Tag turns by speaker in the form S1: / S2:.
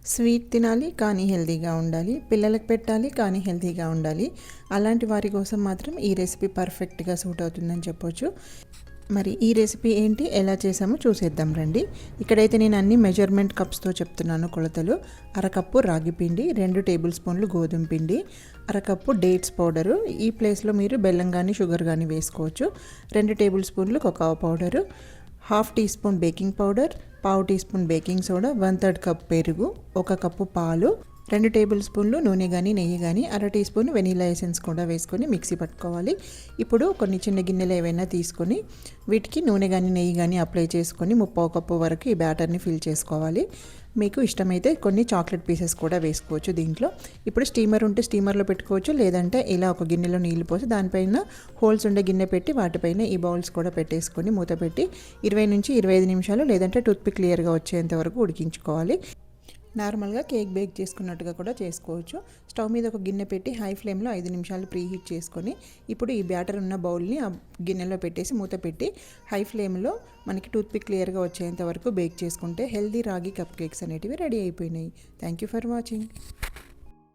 S1: Sweet తినాలి కానీ హెల్తీగా ఉండాలి, పిల్లలకు పెట్టాలి కానీ హెల్తీగా ఉండాలి. అలాంటి వారి కోసం మాత్రం ఈ రెసిపీ పర్ఫెక్ట్గా సూట్ అవుతుందని చెప్పొచ్చు. మరి ఈ రెసిపీ ఏంటి, ఎలా చేసామో చూసేద్దాం రండి. ఇక్కడైతే నేను అన్ని మెజర్మెంట్ కప్స్తో చెప్తున్నాను కొలతలు. అరకప్పు రాగి పిండి, 2 టేబుల్ స్పూన్లు గోధుమ పిండి, అరకప్పు డేట్స్ పౌడరు. ఈ ప్లేస్లో మీరు బెల్లం కానీ షుగర్ కానీ వేసుకోవచ్చు. 2 టేబుల్ స్పూన్లు cocoa powder, 1/2 teaspoon baking powder, 1/2 teaspoon baking soda, 1/3 cup పెరుగు, 1 కప్పు పాలు, 2 టేబుల్ స్పూన్లు నూనె కానీ నెయ్యి కానీ, 1/2 టీ స్పూన్ వెనీలా ఎసెన్స్ కూడా వేసుకొని మిక్సీ పట్టుకోవాలి. ఇప్పుడు కొన్ని చిన్న గిన్నెలు ఏవైనా తీసుకొని వీటికి నూనె కానీ నెయ్యి కానీ అప్లై చేసుకొని 3/4 కప్పు వరకు ఈ బ్యాటర్ని ఫిల్ చేసుకోవాలి. మీకు ఇష్టమైతే కొన్ని చాక్లెట్ పీసెస్ కూడా వేసుకోవచ్చు దీంట్లో. ఇప్పుడు స్టీమర్ ఉంటే స్టీమర్లో పెట్టుకోవచ్చు, లేదంటే ఇలా ఒక గిన్నెలో నీళ్ళు పోసి దానిపైన హోల్స్ ఉండే గిన్నె పెట్టి వాటిపైన ఈ బౌల్స్ కూడా పెట్టేసుకొని మూత పెట్టి 20 నుంచి 25 నిమిషాలు, లేదంటే టూత్పిక్ క్లియర్గా వచ్చేంత వరకు ఉడికించుకోవాలి. నార్మల్గా కేక్ బేక్ చేసుకున్నట్టుగా కూడా చేసుకోవచ్చు. స్టవ్ మీద ఒక గిన్నె పెట్టి హై ఫ్లేమ్లో 5 నిమిషాలు ప్రీ హీట్ చేసుకొని ఇప్పుడు ఈ బ్యాటర్ ఉన్న బౌల్ని ఆ గిన్నెలో పెట్టేసి మూత పెట్టి హై ఫ్లేమ్లో మనకి టూత్పిక్ క్లియర్గా వచ్చేంత వరకు బేక్ చేసుకుంటే హెల్దీ రాగి కప్ కేక్స్ అనేటివి రెడీ అయిపోయినాయి. Thank you for watching.